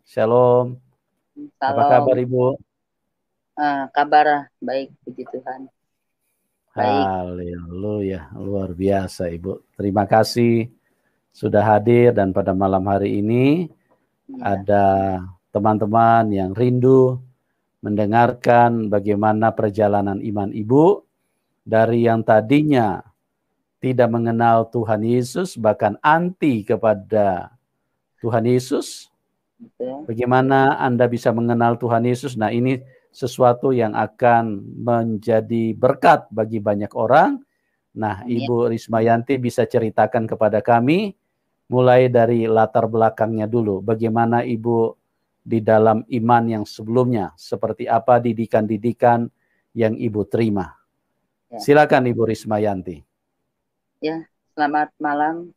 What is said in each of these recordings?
Shalom. Apa kabar Salam, Ibu? kabar baik, puji Tuhan. Baik, Haleluya, luar biasa Ibu. Terima kasih sudah hadir dan pada malam hari ini ya, ada teman-teman yang rindu mendengarkan bagaimana perjalanan iman Ibu dari yang tadinya tidak mengenal Tuhan Yesus, bahkan anti kepada Tuhan Yesus. betul. Bagaimana Anda bisa mengenal Tuhan Yesus? Nah, ini sesuatu yang akan menjadi berkat bagi banyak orang. Nah, Amin. Ibu Rismayanti bisa ceritakan kepada kami mulai dari latar belakangnya dulu. Bagaimana Ibu di dalam iman yang sebelumnya, seperti apa didikan-didikan yang Ibu terima. Ya, Silakan Ibu Rismayanti. ya, selamat malam.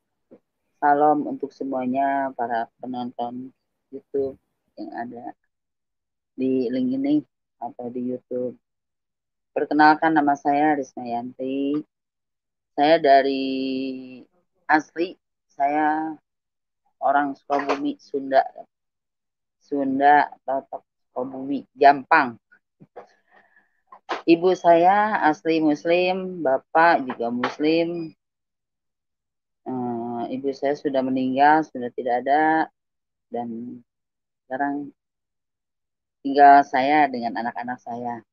Salam untuk semuanya para penonton YouTube yang ada di link ini atau di YouTube. Perkenalkan, nama saya Rismayanti. Saya dari asli, saya orang Sukabumi, Sunda. Sunda atau Sukabumi, Jampang. Ibu saya asli Muslim, Bapak juga Muslim. Ibu saya sudah meninggal, sudah tidak ada, dan sekarang tinggal saya dengan anak-anak saya.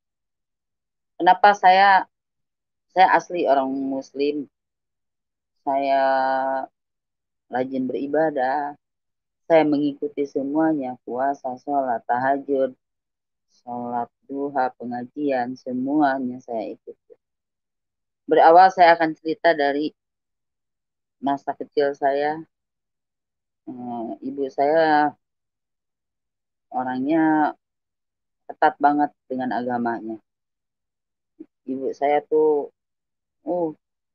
Kenapa saya asli orang Muslim, saya rajin beribadah, saya mengikuti semuanya, puasa, sholat, tahajud, sholat duha, pengajian, semuanya saya ikuti. Berawal saya akan cerita dari masa kecil saya. Ibu saya orangnya ketat banget dengan agamanya. Ibu saya tuh,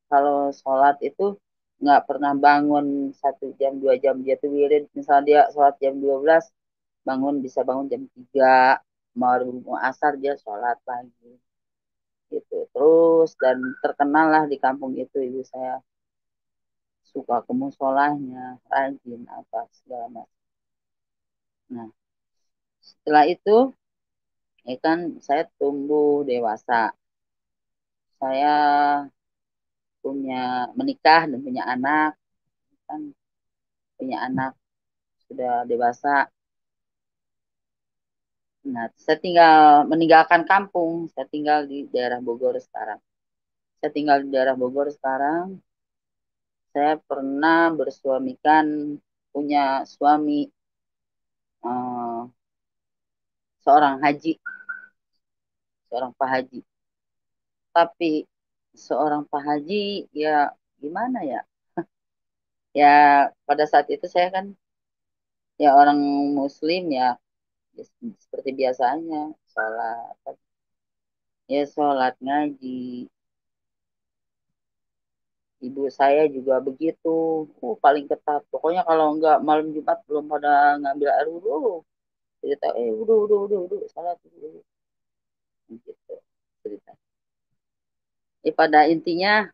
kalau sholat itu nggak pernah bangun 1 jam 2 jam, dia tuh wirid. Misalnya dia sholat jam 12, bisa bangun jam 3, mau asar dia sholat lagi gitu terus. Dan terkenal lah di kampung itu, ibu saya suka ke musholahnya, rajin apa segala macam. Nah, setelah itu ya kan saya tumbuh dewasa, saya menikah dan punya anak. Kan punya anak sudah dewasa. Nah, saya tinggal meninggalkan kampung, saya tinggal di daerah Bogor sekarang. Saya tinggal di daerah Bogor sekarang. Saya pernah bersuamikan, punya suami, eh, seorang haji, seorang Pak Haji. Tapi seorang Pak Haji, ya gimana ya? Ya pada saat itu saya kan ya orang Muslim, ya seperti biasanya sholat, ya sholat ngaji. Ibu saya juga begitu, paling ketat. Pokoknya kalau enggak malam Jumat belum pada ngambil air wudhu, cerita, wudhu, salat dulu. Gitu cerita. Pada intinya,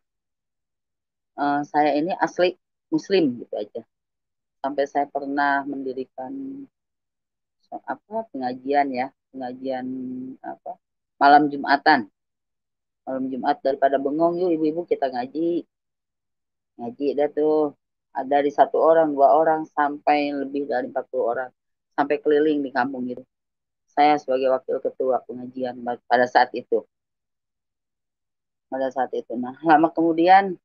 saya ini asli Muslim gitu aja. Sampai saya pernah mendirikan pengajian, ya, pengajian apa malam Jumatan. Malam Jumat daripada bengong, yuk ibu-ibu kita ngaji. Ngaji dah tuh, ada dari 1 orang 2 orang sampai lebih dari 40 orang, sampai keliling di kampung itu. Saya sebagai wakil ketua pengajian pada saat itu. Nah, lama kemudian,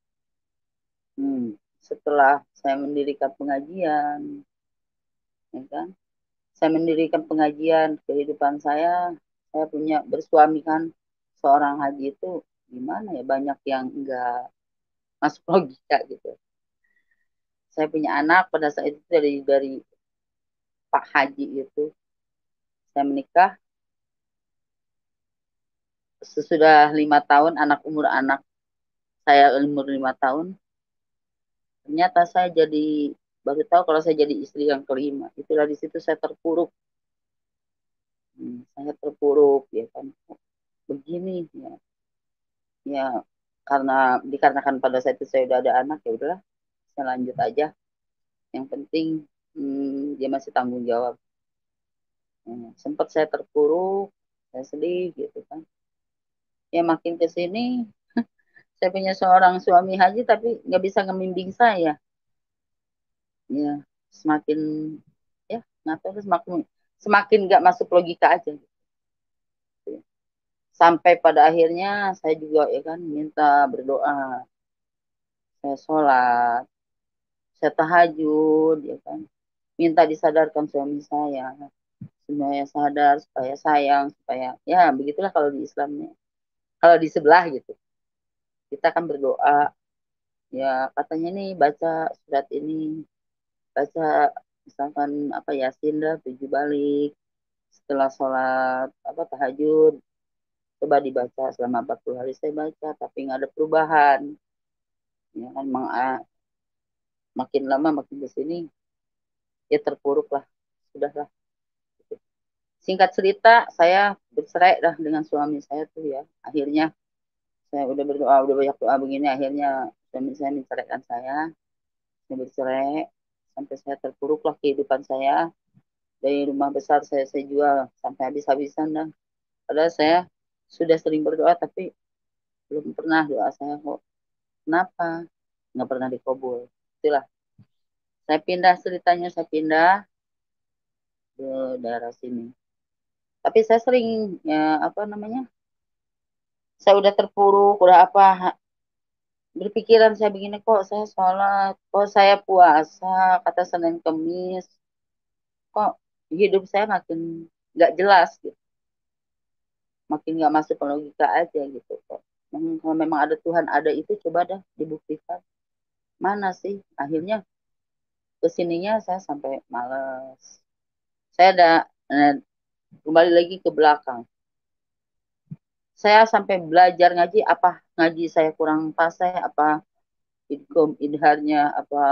setelah saya mendirikan pengajian, ya kan, saya mendirikan pengajian kehidupan saya punya bersuami kan seorang haji itu, gimana ya, banyak yang enggak masuk logika gitu. Saya punya anak pada saat itu dari Pak Haji itu. Saya menikah sesudah 5 tahun, umur anak saya umur 5 tahun. Ternyata saya baru tahu kalau saya jadi istri yang kelima. Itulah di situ saya terpuruk. Saya terpuruk, ya kan. Begini ya. Ya karena dikarenakan pada saat itu saya udah ada anak, ya udahlah, saya lanjut aja. Yang penting dia masih tanggung jawab. Sempat saya terpuruk, saya sedih gitu kan. Ya makin ke sini saya punya seorang suami haji tapi nggak bisa ngembimbing saya. Ya semakin ya nggak tahu semakin semakin nggak masuk logika aja gitu. Sampai pada akhirnya saya juga ya kan minta berdoa, saya sholat, saya tahajud ya kan, minta disadarkan suami saya supaya sadar, supaya sayang, supaya ya begitulah kalau di Islamnya. Kalau di sebelah gitu, kita kan berdoa, ya katanya nih baca surat ini, baca misalkan apa Yasin dah 7 balik setelah sholat apa tahajud, coba dibaca selama 40 hari saya baca tapi nggak ada perubahan, ya kan makin lama makin ke sini ya terpuruk lah, sudahlah. Singkat cerita saya bercerai dah dengan suami saya tuh ya, akhirnya saya udah berdoa udah banyak doa begini akhirnya suami saya menceraikan saya bercerai sampai saya terpuruk lah kehidupan saya. Dari rumah besar saya jual sampai habis-habisan dah. Padahal saya sudah sering berdoa tapi belum pernah doa saya kok. Kenapa? Nggak pernah dikabul. Itulah. Saya pindah ceritanya, saya pindah ke daerah sini. Tapi saya sering ya apa namanya? Saya udah terpuruk, udah apa berpikiran saya begini kok saya sholat, kok saya puasa, kata Senin Kemis, kok hidup saya makin nggak jelas gitu, makin nggak masuk ke logika aja gitu kok. Kalau memang ada Tuhan ada itu coba dah dibuktikan. Mana sih? Akhirnya kesininya saya sampai males. Saya ada eh, kembali lagi ke belakang. Saya sampai belajar ngaji, apa ngaji saya kurang fasih, apa idgham idharnya, apa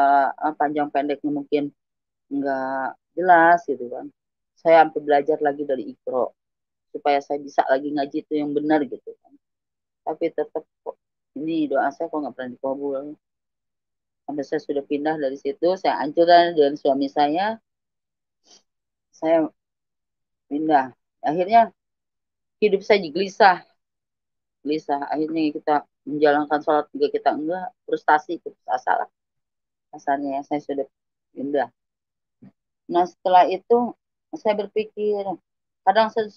panjang pendeknya mungkin nggak jelas gitu kan. Saya sampai belajar lagi dari Iqra supaya saya bisa lagi ngaji itu yang benar gitu kan. Tapi tetap kok ini doa saya kok nggak pernah dikabul. Sampai saya sudah pindah dari situ, saya hancurkan dengan suami saya pindah. Akhirnya hidup saya gelisah, gelisah. Akhirnya kita menjalankan sholat juga kita enggak, frustasi, putus asa lah. Asalnya saya sudah pindah. Nah setelah itu saya berpikir, kadang saya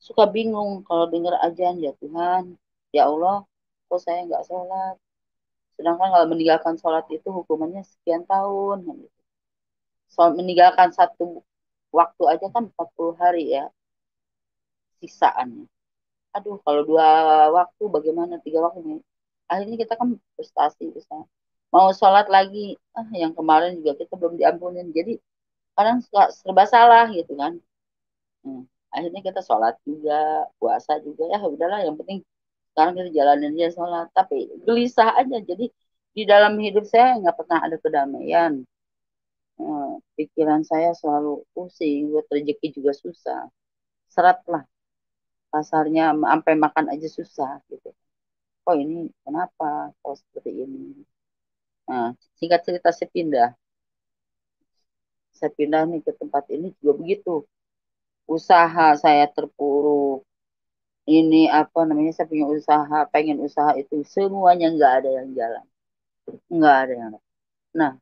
suka bingung kalau dengar ajan ya Tuhan, ya Allah, kok saya nggak sholat. Sedangkan kalau meninggalkan sholat itu hukumannya sekian tahun. Soal meninggalkan satu waktu aja kan 40 hari ya siksaannya. Aduh, kalau 2 waktu bagaimana 3 waktu nih? Akhirnya kita kan frustasi bisa. Mau sholat lagi, yang kemarin juga kita belum diampunin. Jadi kadang suka serba salah gitu kan. Hmm. Akhirnya kita sholat juga, puasa juga ya udahlah yang penting sekarang kita jalanin aja sholat. Tapi gelisah aja. Jadi di dalam hidup saya nggak pernah ada kedamaian. Pikiran saya selalu pusing, buat rezeki juga susah. Serat lah, pasarnya sampai makan aja susah gitu. Oh ini kenapa kok seperti ini? Nah, singkat cerita saya pindah. Saya pindah nih ke tempat ini juga begitu. Usaha saya terpuruk. Ini apa namanya? Saya punya usaha, pengen usaha itu semuanya nggak ada yang jalan, nggak ada yang. Nah,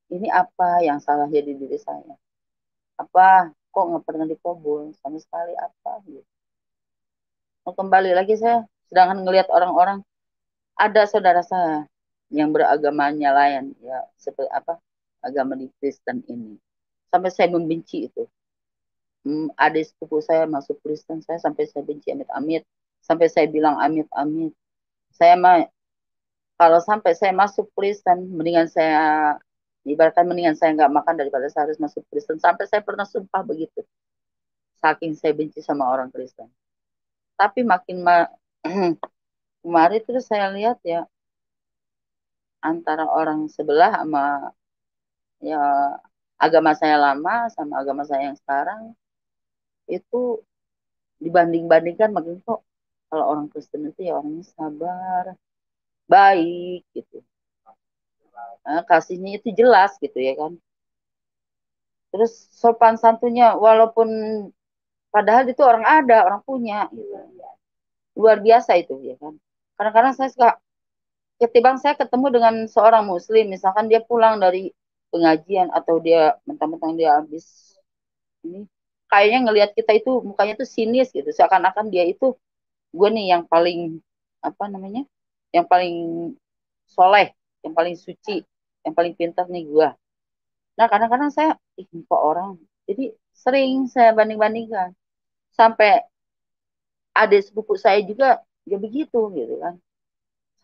ini apa yang salah jadi diri saya? Apa kok nggak pernah dikabul sama sekali apa? Gitu. Mau kembali lagi saya, sedangkan ngelihat orang-orang ada saudara saya yang beragamanya lain ya seperti apa agama di Kristen ini sampai saya membenci itu. Adik sepupu saya masuk Kristen saya sampai saya benci amit-amit sampai saya bilang amit-amit saya mah kalau sampai saya masuk Kristen mendingan saya ibaratkan mendingan saya nggak makan daripada saya harus masuk Kristen sampai saya pernah sumpah begitu saking saya benci sama orang Kristen tapi makin kemarin terus saya lihat ya antara orang sebelah sama ya agama saya lama sama agama saya yang sekarang itu dibanding-bandingkan makin kok kalau orang Kristen itu ya orangnya sabar, baik gitu. Kasihnya itu jelas gitu ya kan. Terus sopan santunnya walaupun Padahal itu orang ada, orang punya gitu. Luar biasa itu ya kan. Kadang-kadang saya suka ketimbang saya ketemu dengan seorang muslim, misalkan dia pulang dari pengajian atau dia mentang-mentang dia habis ini, kayaknya ngelihat kita itu mukanya tuh sinis gitu, seakan-akan dia itu gue nih yang paling apa namanya, yang paling soleh, yang paling suci, yang paling pintar nih gue. Nah kadang-kadang saya kok orang, jadi sering saya banding-bandingkan sampai adik sepupu saya juga ya begitu gitu kan,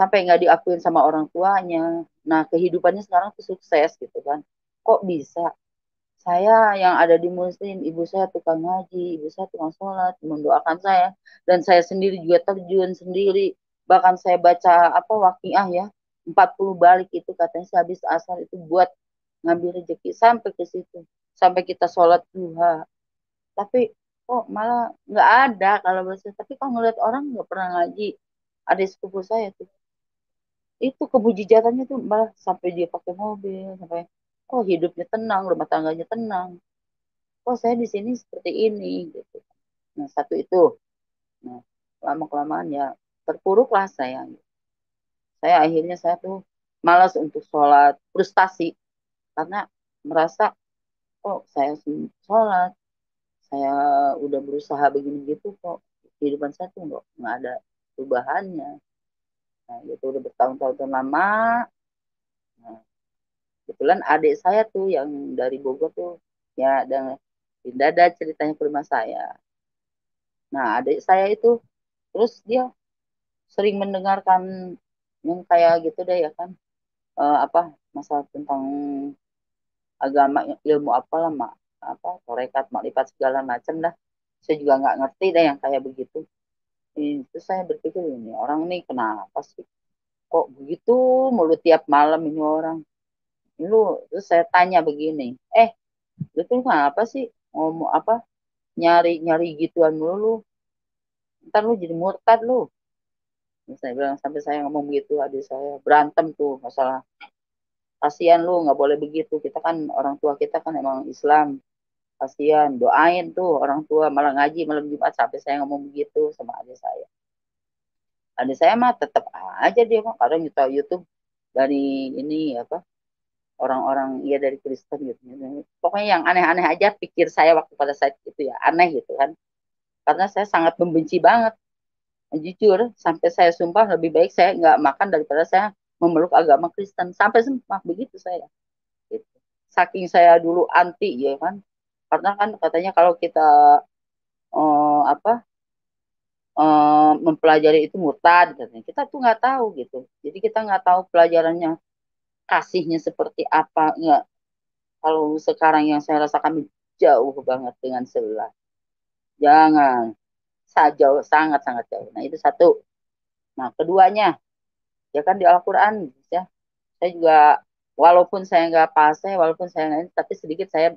sampai nggak diakuin sama orang tuanya. Nah kehidupannya sekarang tuh sukses gitu kan, kok bisa saya yang ada di muslim, ibu saya tukang ngaji, ibu saya tukang sholat, mendoakan saya, dan saya sendiri juga terjun sendiri. Bahkan saya baca apa waqiah ya, 40 balik itu katanya sehabis asar itu buat ngambil rezeki sampai ke situ. Sampai kita sholat duha. Tapi kok malah nggak ada kalau bahasa. Tapi kalau ngeliat orang nggak pernah ngaji, ada sepupu saya tuh. Itu kebujijatannya tuh malah sampai dia pakai mobil, sampai oh hidupnya tenang, rumah tangganya tenang. Oh saya di sini seperti ini gitu. Nah satu itu, nah lama kelamaan ya terpuruklah saya. Saya akhirnya saya tuh malas untuk sholat, frustasi karena merasa oh saya sholat, saya udah berusaha begini gitu kok kehidupan saya tuh nggak ada perubahannya. Nah itu udah bertahun-tahun lama. Nah, kebetulan adik saya tuh yang dari Bogor tuh ya dan pindah ada ceritanya ke rumah saya. Nah adik saya itu terus dia sering mendengarkan yang kayak gitu deh ya kan, apa masalah tentang agama, ilmu apalah mak, apa torekat makrifat segala macam dah, saya juga nggak ngerti deh yang kayak begitu. Itu saya berpikir ini orang nih kenapa sih kok begitu mulu tiap malam ini orang lu. Terus saya tanya begini, lu tuh kenapa sih ngomong apa, nyari nyari gituan mulu lu, ntar lu jadi murtad lu. Saya bilang sampai saya ngomong begitu, adik saya berantem tuh masalah kasihan lu nggak boleh begitu, kita kan orang tua kita kan emang Islam, kasihan doain tuh orang tua malah ngaji malam Jumat, sampai saya ngomong begitu sama adik saya. Adik saya mah tetap aja dia mah kadang nyetel YouTube dari ini apa, orang-orang ya dari Kristen gitu. Pokoknya yang aneh-aneh aja pikir saya waktu pada saat itu ya aneh gitu kan. Karena saya sangat membenci banget. Jujur, sampai saya sumpah lebih baik saya nggak makan daripada saya memeluk agama Kristen. Sampai sumpah begitu saya. Gitu. Saking saya dulu anti ya kan. Karena kan katanya kalau kita apa mempelajari itu murtad katanya. Kita tuh nggak tahu gitu. Jadi kita nggak tahu pelajarannya kasihnya seperti apa. Nggak. Kalau sekarang yang saya rasakan jauh banget dengan sebelah. Jangan. Jauh, sangat-sangat jauh. Nah itu satu. Nah keduanya, ya kan di Al-Quran ya. Saya juga walaupun saya nggak fasih, walaupun saya nggak, tapi sedikit saya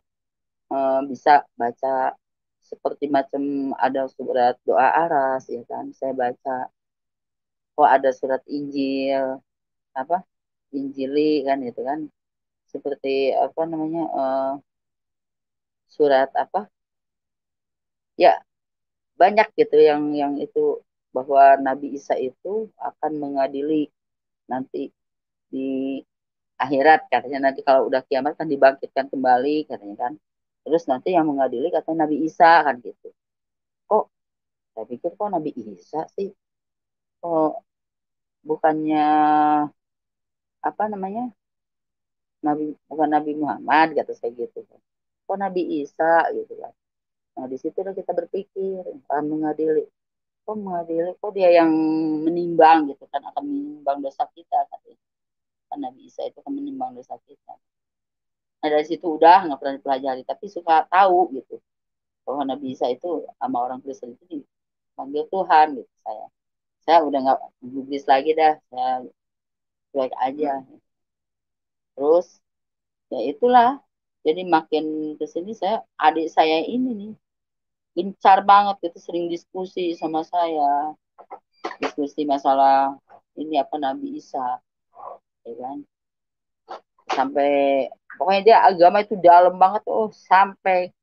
bisa baca seperti macam ada surat doa aras ya kan, saya baca kok ada surat Injil apa Injili kan itu kan, seperti apa namanya surat apa ya, banyak gitu yang itu bahwa Nabi Isa itu akan mengadili nanti di akhirat katanya, nanti kalau udah kiamat kan dibangkitkan kembali katanya kan, terus nanti yang mengadili katanya Nabi Isa kan gitu. Kok saya pikir kok Nabi Isa sih, kok bukannya apa namanya Nabi, bukan Nabi Muhammad kata saya gitu kan, kok Nabi Isa gitu kan. Nah di situ kita berpikir akan mengadili, kok mengadili kok dia yang menimbang gitu kan, akan menimbang dosa kita katanya kan, Nabi Isa itu akan menimbang dosa kita. Nah dari situ udah nggak pernah dipelajari, tapi suka tahu gitu bahwa Nabi Isa itu sama orang Kristen itu dipanggil Tuhan gitu. Saya udah nggak gubris lagi dah, saya cuek aja. Terus ya itulah, jadi makin kesini saya, adik saya ini nih gencar banget gitu, sering diskusi sama saya, diskusi masalah ini apa Nabi Isa ya kan, sampai pokoknya dia agama itu dalam banget, oh sampai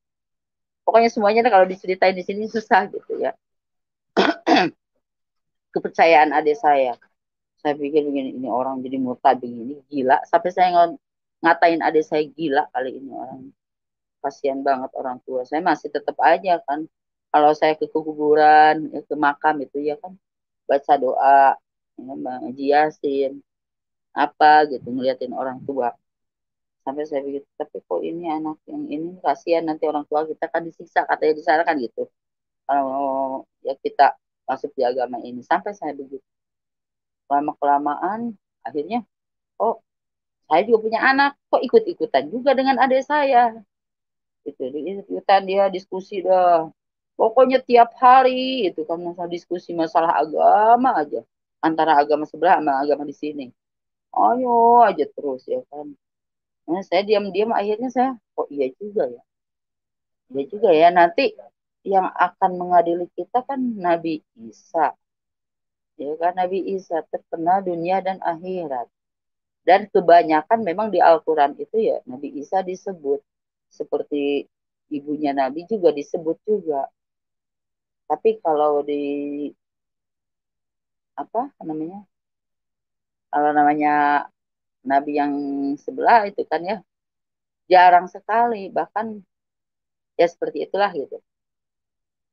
Pokoknya semuanya kalau diceritain di sini susah gitu ya. Kepercayaan adik saya pikir begini, ini orang jadi murtad begini, gila. Sampai saya ngatain adik saya gila kali ini orang. Kasihan banget orang tua. Saya masih tetap aja kan. Kalau saya ke kuburan, ya, ke makam itu ya kan. Baca doa, ya, ngaji Yasin, apa gitu, ngeliatin orang tua. Sampai saya pikir, tapi kok ini anak yang ini kasihan nanti orang tua kita kan disiksa, katanya di sana kan gitu. Kalau ya kita masuk di agama ini. Sampai saya begitu. Lama-kelamaan, akhirnya, oh saya juga punya anak, kok ikut-ikutan juga dengan adik saya. Itu ikutan dia diskusi dah. Pokoknya tiap hari itu kan masalah diskusi masalah agama aja. Antara agama sebelah sama agama di sini. Ayo aja terus ya kan. Nah, saya diam-diam akhirnya saya, oh iya juga ya. Iya juga ya, nanti yang akan mengadili kita kan Nabi Isa. Ya kan, Nabi Isa terkenal dunia dan akhirat. Dan kebanyakan memang di Al-Quran itu ya Nabi Isa disebut. Seperti ibunya Nabi juga disebut juga. Tapi kalau di apa namanya? Kalau namanya Nabi yang sebelah itu kan ya jarang sekali. Bahkan ya seperti itulah gitu.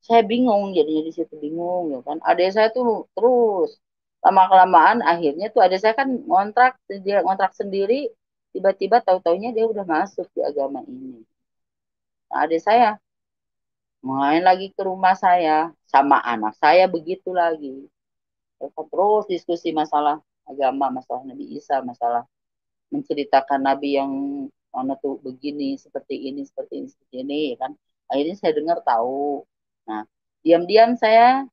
Saya bingung jadinya di situ bingung ya kan. Adik saya tuh terus lama kelamaan akhirnya tuh adik saya kan ngontrak, dia ngontrak sendiri, tiba-tiba tahu-taunya dia udah masuk di agama ini. Nah, adik saya main lagi ke rumah saya sama anak saya begitu lagi. Mereka terus diskusi masalah agama, masalah Nabi Isa, masalah menceritakan Nabi yang mana tuh begini, seperti ini, ya kan. Akhirnya saya dengar tahu. Nah, diam-diam saya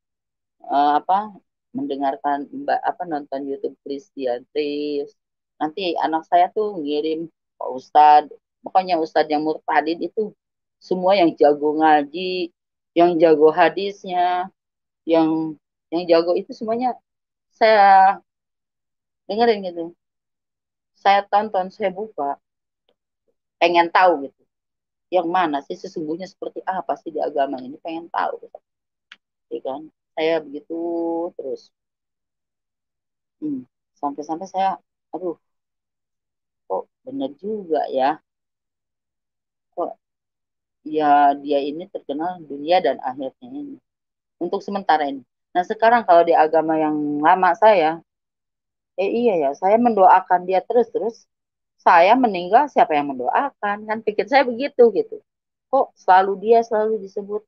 apa mendengarkan apa nonton YouTube Christian Tips. Nanti anak saya tuh ngirim Pak Ustadz, pokoknya Ustadz yang murtadin itu semua yang jago ngaji, yang jago hadisnya, yang jago itu semuanya saya dengerin gitu. Saya tonton, saya buka, pengen tahu gitu. Yang mana sih sesungguhnya seperti apa sih di agama ini, pengen tahu gitu. Ya kan? Saya begitu terus. Hmm. Sampai-sampai saya, aduh, kok bener juga ya. Kok ya dia ini terkenal dunia dan akhirnya ini. Untuk sementara ini. Nah sekarang kalau di agama yang lama saya, iya ya, saya mendoakan dia terus-terus. Saya meninggal, siapa yang mendoakan? Kan pikir saya begitu gitu. Kok selalu dia selalu disebut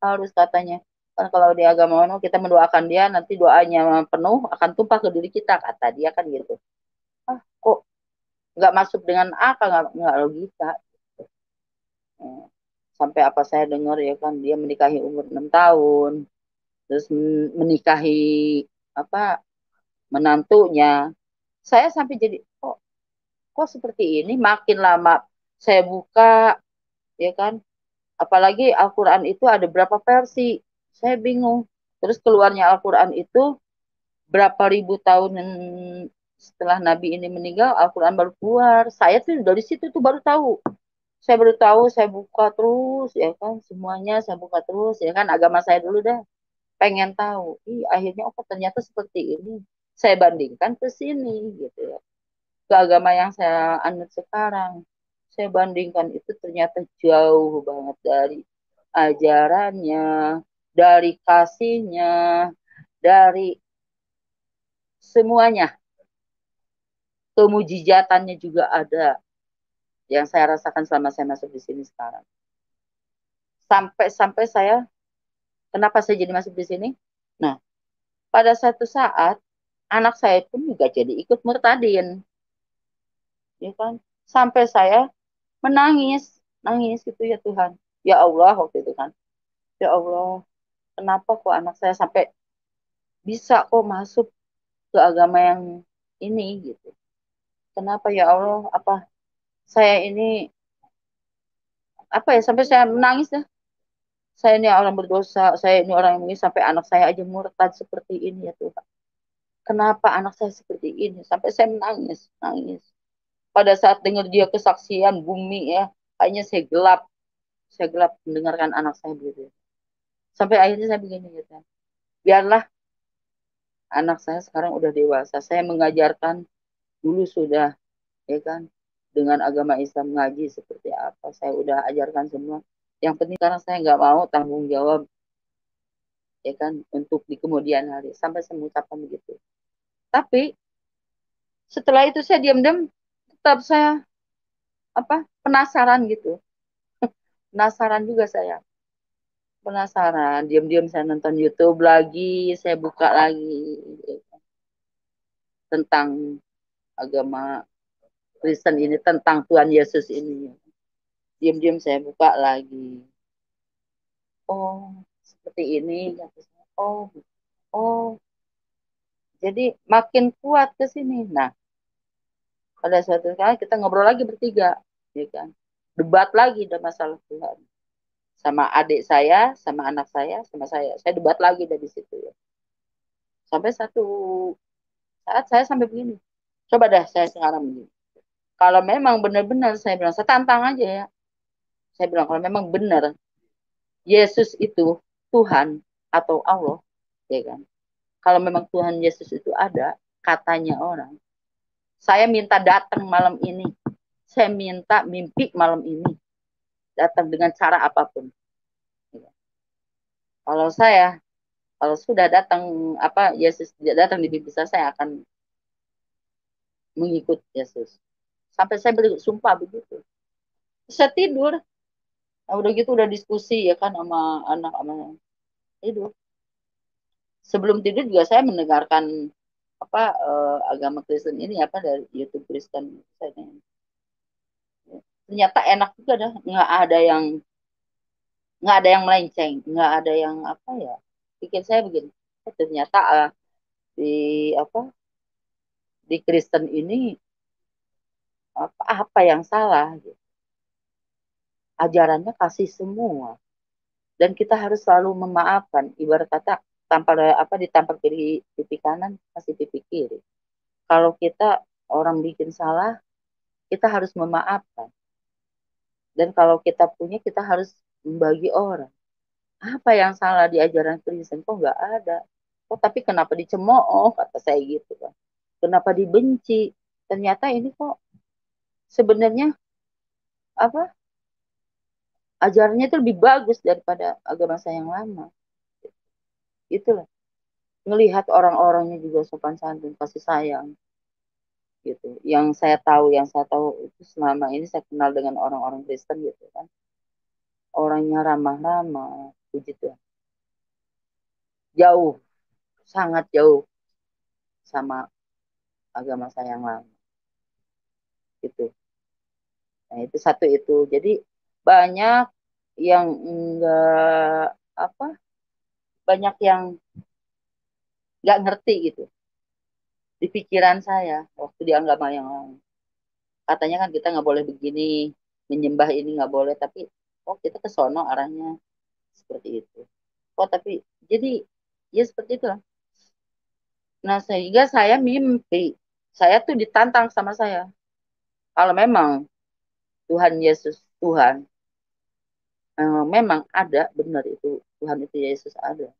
harus katanya. Kan kalau di agama mana kita mendoakan dia, nanti doanya penuh akan tumpah ke diri kita, kata dia kan gitu. Ah, kok nggak masuk dengan akal, nggak logika. Eh, Sampai apa saya dengar ya kan dia menikahi umur 6 tahun, terus menikahi apa menantunya. Saya sampai jadi kok seperti ini, makin lama saya buka ya kan, apalagi Al-Quran itu ada berapa versi, saya bingung. Terus keluarnya Al-Quran itu berapa ribu tahun setelah Nabi ini meninggal, Al-Quran baru keluar. Saya tuh dari situ tuh baru tahu. Saya baru tahu, saya buka terus ya kan, semuanya saya buka terus ya kan, agama saya dulu dah. Pengen tahu. Ih, akhirnya oh ternyata seperti ini. Saya bandingkan ke sini gitu ya. Ke agama yang saya anut sekarang. Saya bandingkan itu ternyata jauh banget dari ajarannya, dari kasihnya, dari semuanya. Kemujizatannya juga ada yang saya rasakan selama saya masuk di sini sekarang. Sampai-sampai saya, kenapa saya jadi masuk di sini? Nah, pada satu saat anak saya pun juga jadi ikut murtadin, ya kan? Sampai saya menangis, nangis gitu ya Tuhan. Ya Allah waktu itu kan. Ya Allah, kenapa kok anak saya sampai bisa kok masuk ke agama yang ini gitu. Kenapa ya Allah, apa saya ini apa ya sampai saya menangis ya. Saya ini orang berdosa, saya ini orang yang mungkin sampai anak saya aja murtad seperti ini ya Tuhan. Kenapa anak saya seperti ini? Sampai saya menangis, nangis. Pada saat dengar dia kesaksian bumi ya, kayaknya saya gelap. Saya gelap mendengarkan anak saya begitu. Sampai akhirnya saya begini gitu. Biarlah anak saya sekarang udah dewasa. Saya mengajarkan dulu sudah, ya kan, dengan agama Islam ngaji seperti apa. Saya udah ajarkan semua. Yang penting sekarang saya nggak mau tanggung jawab, ya kan, untuk di kemudian hari. Sampai saya mengucapkan begitu. Tapi setelah itu saya diam-diam tetap saya penasaran gitu. Penasaran juga saya. Penasaran. Diam-diam saya nonton YouTube lagi, saya buka lagi tentang agama Kristen ini, tentang Tuhan Yesus ini. Diam-diam saya buka lagi. Oh, seperti ini. Oh, oh. Jadi makin kuat ke sini. Nah, pada suatu kali kita ngobrol lagi bertiga, ya kan? Debat lagi ada masalah Tuhan. Sama adik saya, sama anak saya, sama saya. Saya debat lagi dari situ ya. Sampai satu saat saya sampai begini. Coba dah saya sekarang begini. Kalau memang benar-benar saya bilang, saya tantang aja ya. Saya bilang kalau memang benar Yesus itu Tuhan atau Allah, ya kan? Kalau memang Tuhan Yesus itu ada, katanya orang, saya minta datang malam ini. Saya minta mimpi malam ini. Datang dengan cara apapun. Kalau saya, kalau sudah datang Yesus tidak datang di mimpi saya akan mengikut Yesus. Sampai saya sumpah begitu. Saya tidur. Nah, udah gitu udah diskusi ya kan sama anak sama tidur. Sebelum tidur juga saya mendengarkan agama Kristen ini dari YouTube Kristen. Ternyata enak juga dah, nggak ada yang melenceng, nggak ada yang pikir saya begini. Ternyata di apa di Kristen ini apa yang salah gitu. Ajarannya kasih semua dan kita harus selalu memaafkan, ibarat kata ditampar pipi kanan kasih pipi kiri. Kalau kita orang bikin salah, kita harus memaafkan. Dan kalau kita punya, kita harus membagi orang. Apa yang salah di ajaran Kristen? Kok nggak ada? Oh, tapi kenapa dicemooh? Kata saya gitu kan. Kenapa dibenci? Ternyata ini kok sebenarnya apa ajarannya itu lebih bagus daripada agama saya yang lama. Itulah. Ngelihat orang-orangnya juga sopan santun, kasih sayang. Gitu. Yang saya tahu itu selama ini saya kenal dengan orang-orang Kristen gitu kan. Orangnya ramah-ramah, puji Tuhan. Jauh, sangat jauh sama agama saya yang lama. Gitu. Nah, itu satu itu. Jadi banyak yang enggak apa banyak yang nggak ngerti gitu di pikiran saya waktu di agama yang lain. Katanya kan kita nggak boleh begini, menyembah ini nggak boleh, tapi oh kita ke sono arahnya seperti itu. Oh tapi jadi ya seperti itu lah. Nah sehingga saya mimpi, saya tuh ditantang sama saya. Kalau memang Tuhan Yesus Tuhan, memang ada benar itu Tuhan itu Yesus ada.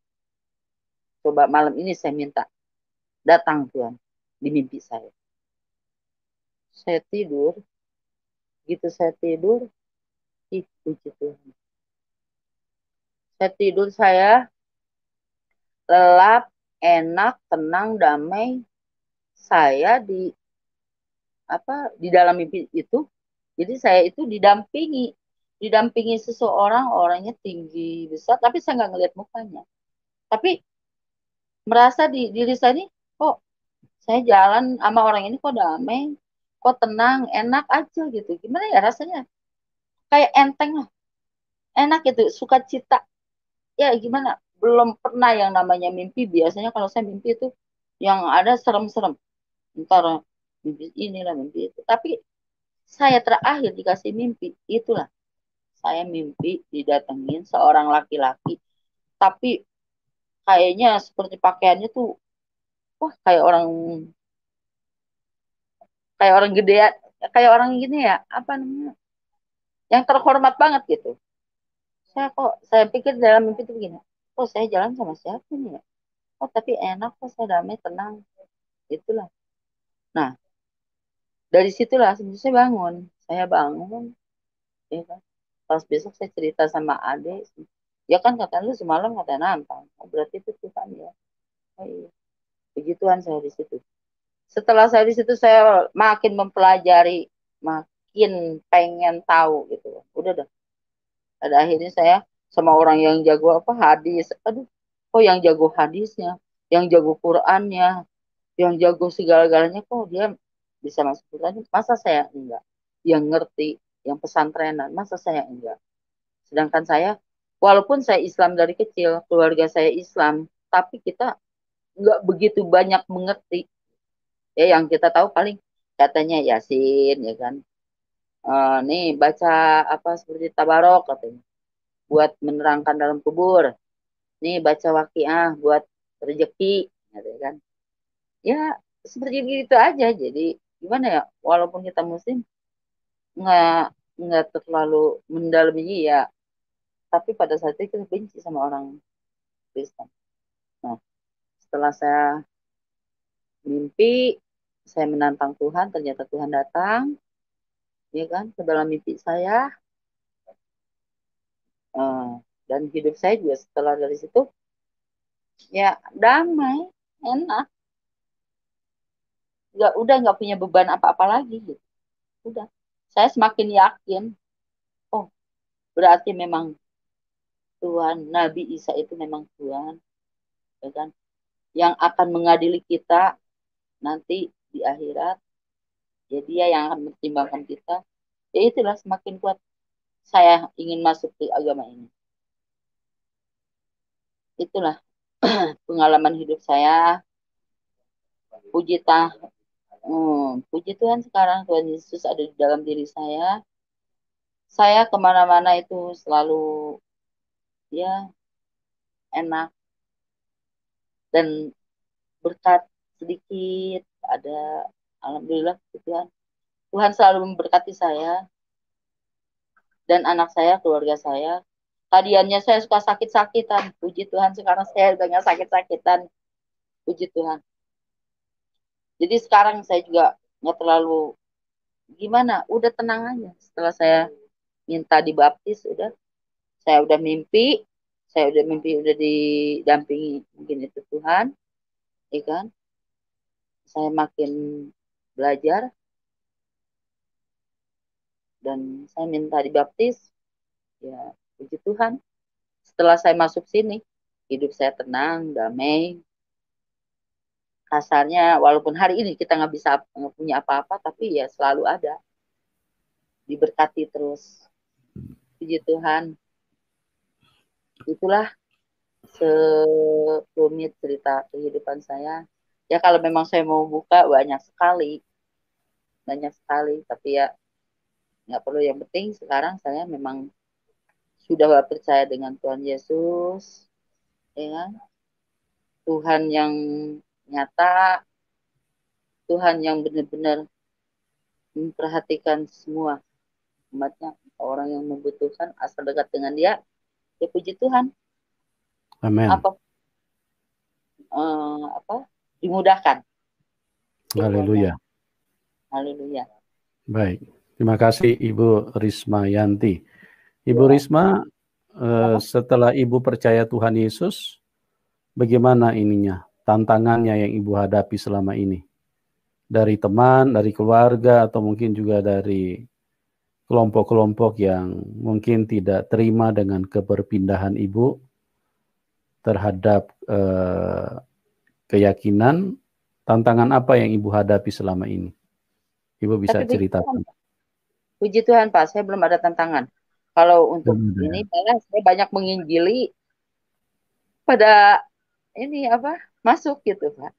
Coba malam ini saya minta datang Tuhan di mimpi saya. Saya tidur, gitu saya tidur, ih puji Tuhan. Saya tidur saya lelap, enak, tenang, damai. Saya di dalam mimpi itu, jadi saya itu didampingi seseorang, orangnya tinggi besar, tapi saya nggak ngeliat mukanya. Tapi merasa di diri saya ini, kok saya jalan sama orang ini kok damai, kok tenang, enak aja gitu. Gimana ya rasanya? Kayak enteng lah, enak gitu, sukacita. Ya gimana? Belum pernah yang namanya mimpi. Biasanya kalau saya mimpi itu yang ada serem-serem. Ntar mimpi inilah mimpi itu. Tapi saya terakhir dikasih mimpi, itulah. Saya mimpi didatengin seorang laki-laki. Tapi kayaknya seperti pakaiannya tuh, wah kayak orang gede, kayak orang gini ya, apa namanya, yang terhormat banget gitu. saya pikir dalam mimpi itu begini, kok saya jalan sama siapa nih ya? Oh tapi enak kok, saya damai tenang, itulah. Nah dari situlah sebenarnya saya bangun, ya kan. Pas besok saya cerita sama adik, ya kan kata lu semalam kata nantang, oh, berarti itu Tuhan ya. Oh iya, begituan saya di situ. Setelah saya di situ saya makin mempelajari, makin pengen tahu gitu. Udah dah. Pada akhirnya saya sama orang yang jago apa hadis. Aduh, kok yang jago hadisnya, yang jago Qurannya, yang jago segala-galanya kok dia bisa masuk Quran. Masa saya enggak? Yang ngerti, yang pesantrenan, masa saya enggak? Sedangkan saya, walaupun saya Islam dari kecil, keluarga saya Islam, tapi kita nggak begitu banyak mengerti. Ya yang kita tahu paling katanya Yasin, ya kan. Nih baca apa seperti Tabarok katanya, buat menerangkan dalam kubur. Nih baca Waqiah buat rezeki, gitu kan. Ya seperti itu aja. Jadi gimana ya? Walaupun kita Muslim, nggak nggak terlalu mendalami ya. Tapi pada saat itu kita benci sama orang Kristen. Nah, setelah saya mimpi, saya menantang Tuhan, ternyata Tuhan datang, ya kan, ke dalam mimpi saya. Eh, dan hidup saya juga setelah dari situ, ya damai, enak. Udah nggak punya beban apa-apa lagi gitu. Udah. Saya semakin yakin, oh berarti memang Tuhan, Nabi Isa itu memang Tuhan, ya kan, yang akan mengadili kita nanti di akhirat. Ya dia yang akan mempertimbangkan kita. Ya itulah semakin kuat saya ingin masuk ke agama ini. Itulah pengalaman hidup saya. Puji tah, puji Tuhan sekarang Tuhan Yesus ada di dalam diri saya. Saya kemana-mana itu selalu ya enak dan berkat sedikit ada. Alhamdulillah Tuhan. Tuhan selalu memberkati saya dan anak saya, keluarga saya. Tadiannya saya suka sakit-sakitan. Puji Tuhan sekarang saya udah nggak sakit-sakitan. Puji Tuhan. Jadi sekarang saya juga nggak terlalu gimana, udah tenang aja. Setelah saya minta dibaptis, udah mimpi, udah didampingi mungkin itu Tuhan, ya kan? Saya makin belajar dan saya minta dibaptis, ya puji Tuhan. Setelah saya masuk sini, hidup saya tenang, damai. Kasarnya, walaupun hari ini kita nggak punya apa-apa, tapi ya selalu ada, diberkati terus. Puji Tuhan. Itulah serumit cerita kehidupan saya. Ya kalau memang saya mau buka banyak sekali. Tapi ya nggak perlu. Yang penting sekarang saya memang sudah percaya dengan Tuhan Yesus, ya kan? Tuhan yang nyata, Tuhan yang benar-benar memperhatikan semua umatnya, orang yang membutuhkan asal dekat dengan Dia. Ya puji Tuhan. Amin. Apa dimudahkan semuanya. Haleluya. Haleluya. Baik. Terima kasih Ibu Risma Yanti. Ibu Ya. Risma, setelah Ibu percaya Tuhan Yesus, bagaimana ininya, tantangannya yang Ibu hadapi selama ini? Dari teman, dari keluarga, atau mungkin juga dari kelompok-kelompok yang mungkin tidak terima dengan keberpindahan Ibu terhadap keyakinan, tantangan apa yang Ibu hadapi selama ini? Ibu bisa Tapi ceritakan. puji Tuhan Pak, saya belum ada tantangan. Kalau untuk ini malah saya banyak menginjili pada ini masuk gitu Pak.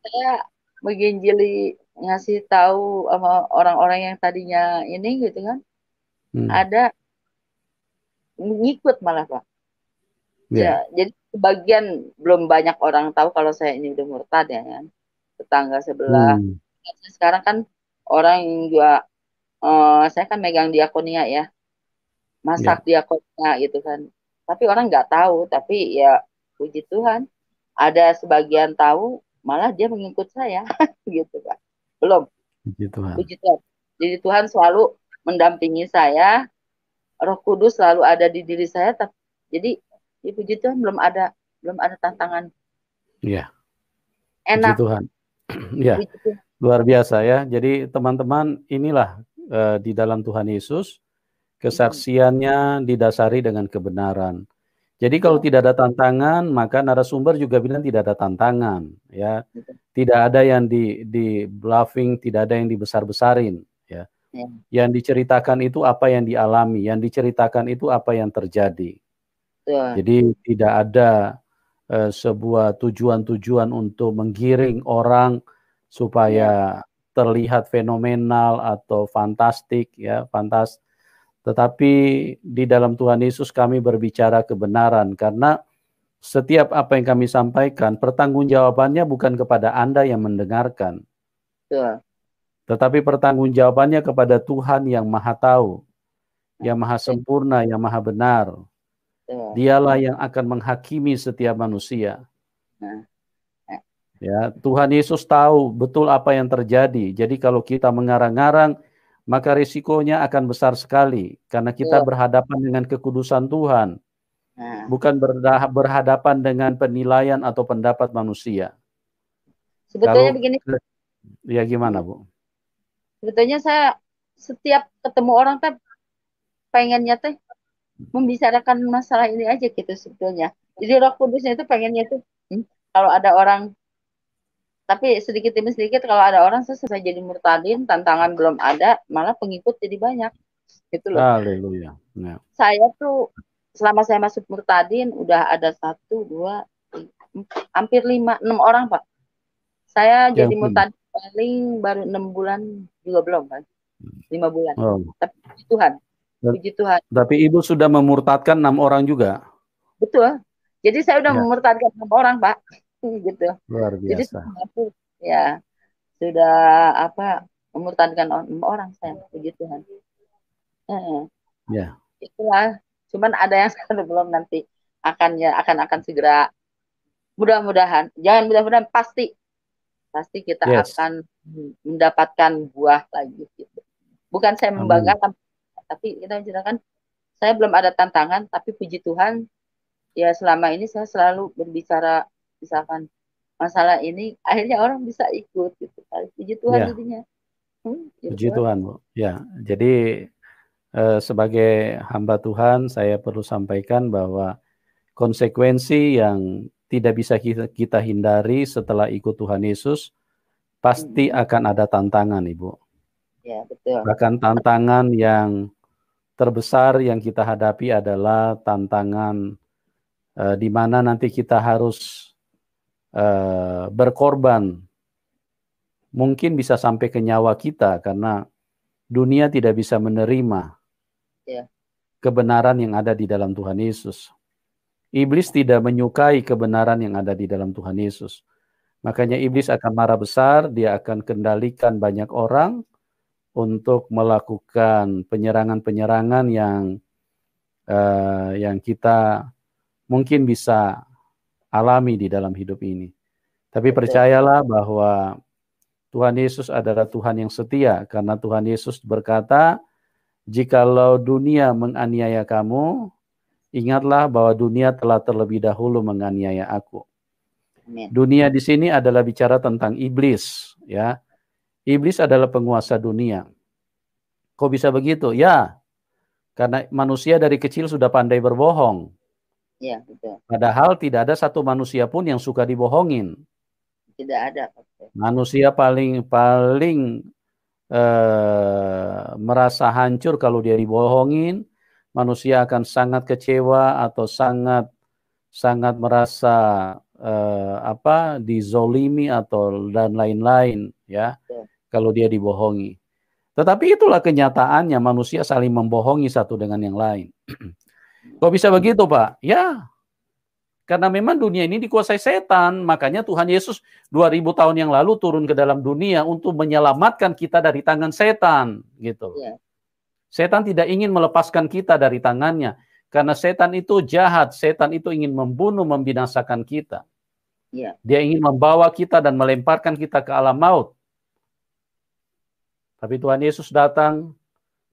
Saya menginjili, ngasih tahu sama orang-orang yang tadinya ini gitu kan, ada ngikut malah Pak. Ya, Ya. jadi sebagian belum banyak orang tahu kalau saya ini udah murtad ya kan. Tetangga sebelah. Sekarang kan orang yang juga saya kan megang diakonia ya. masak diakonnya gitu kan. Tapi orang nggak tahu, tapi ya puji Tuhan ada sebagian tahu malah dia mengikut saya gitu Pak. Belum, Puji Tuhan. puji Tuhan. Jadi Tuhan selalu mendampingi saya, Roh Kudus selalu ada di diri saya. Jadi ya, puji Tuhan belum ada tantangan. Iya. Puji Enak. Tuhan. Ya, luar biasa ya. Jadi teman-teman, inilah di dalam Tuhan Yesus kesaksiannya didasari dengan kebenaran. Jadi kalau tidak ada tantangan, maka narasumber juga bilang tidak ada tantangan, ya. Tidak ada yang di bluffing, tidak ada yang dibesar-besarin, ya. Yang diceritakan itu apa yang dialami, yang diceritakan itu apa yang terjadi. Jadi tidak ada sebuah tujuan-tujuan untuk menggiring orang supaya terlihat fenomenal atau fantastik, ya, fantastis. Tetapi di dalam Tuhan Yesus kami berbicara kebenaran, karena setiap apa yang kami sampaikan, pertanggungjawabannya bukan kepada Anda yang mendengarkan. Tetapi pertanggungjawabannya kepada Tuhan yang Maha Tahu, yang Maha Sempurna, yang Maha Benar. Dialah yang akan menghakimi setiap manusia. Ya, Tuhan Yesus tahu betul apa yang terjadi. Jadi kalau kita mengarang-arang, maka risikonya akan besar sekali karena kita berhadapan dengan kekudusan Tuhan, bukan berhadapan dengan penilaian atau pendapat manusia. Sebetulnya begini. Ya gimana, Bu? Sebetulnya saya setiap ketemu orang teh pengennya teh membicarakan masalah ini aja gitu sebetulnya. Jadi Roh Kudusnya itu pengennya tuh kalau ada orang, tapi sedikit demi sedikit kalau ada orang selesai jadi murtadin, tantangan belum ada, malah pengikut jadi banyak. Gitu loh. Haleluya. Ya. Saya tuh selama saya masuk murtadin udah ada 1, 2, 3, hampir 5, 6 orang Pak. Saya jadi murtadin paling baru 6 bulan juga belum kan, 5 bulan. Tapi puji Tuhan, puji Tuhan. Tapi Ibu sudah memurtadkan 6 orang juga. Betul. Jadi saya udah memurtadkan 6 orang Pak. Gitu. Luar biasa. Jadi ya sudah memurtadkan 6 orang saya, puji Tuhan. Ya. Itulah. Cuman ada yang belum, nanti akan segera. Mudah-mudahan, jangan mudah-mudahan, pasti kita akan mendapatkan buah lagi gitu. Bukan saya membanggakan, tapi kita menceritakan saya belum ada tantangan, tapi puji Tuhan ya selama ini saya selalu berbicara misalkan masalah ini, akhirnya orang bisa ikut gitu. Puji Tuhan jadinya. Puji Tuhan, Bu. Ya, jadi sebagai hamba Tuhan saya perlu sampaikan bahwa konsekuensi yang tidak bisa kita hindari setelah ikut Tuhan Yesus pasti akan ada tantangan, Ibu. Ya, betul. Bahkan tantangan yang terbesar yang kita hadapi adalah tantangan di mana nanti kita harus berkorban, mungkin bisa sampai ke nyawa kita karena dunia tidak bisa menerima kebenaran yang ada di dalam Tuhan Yesus. Iblis tidak menyukai kebenaran yang ada di dalam Tuhan Yesus. Makanya iblis akan marah besar, dia akan kendalikan banyak orang untuk melakukan penyerangan-penyerangan yang kita mungkin bisa alami di dalam hidup ini. Tapi percayalah bahwa Tuhan Yesus adalah Tuhan yang setia, karena Tuhan Yesus berkata, jikalau dunia menganiaya kamu, ingatlah bahwa dunia telah terlebih dahulu menganiaya aku. Amen. Dunia di sini adalah bicara tentang iblis, ya. Iblis adalah penguasa dunia. Kok bisa begitu? Ya, karena manusia dari kecil sudah pandai berbohong. Ya, betul. Padahal tidak ada satu manusia pun yang suka dibohongin. Tidak ada. Manusia paling merasa hancur kalau dia dibohongin. Manusia akan sangat kecewa atau sangat merasa dizolimi atau dan lain-lain, ya, kalau dia dibohongi. Tetapi itulah kenyataannya, manusia saling membohongi satu dengan yang lain. Kok bisa begitu, Pak? Ya, karena memang dunia ini dikuasai setan, makanya Tuhan Yesus 2000 tahun yang lalu turun ke dalam dunia untuk menyelamatkan kita dari tangan setan, gitu. Ya. Setan tidak ingin melepaskan kita dari tangannya. Karena setan itu jahat, setan itu ingin membunuh, membinasakan kita. Iya. Dia ingin membawa kita dan melemparkan kita ke alam maut. Tapi Tuhan Yesus datang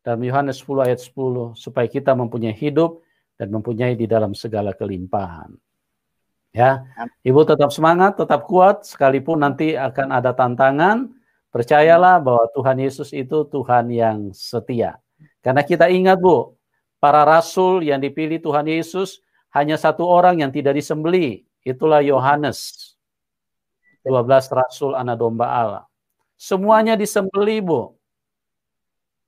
dalam Yohanes 10 ayat 10 supaya kita mempunyai hidup dan mempunyai di dalam segala kelimpahan. Ya, Ibu tetap semangat, tetap kuat, sekalipun nanti akan ada tantangan. Percayalah bahwa Tuhan Yesus itu Tuhan yang setia. Karena kita ingat, Bu, para rasul yang dipilih Tuhan Yesus hanya satu orang yang tidak disembelih. Itulah Yohanes. 12 rasul anak domba Allah. Semuanya disembelih, Bu.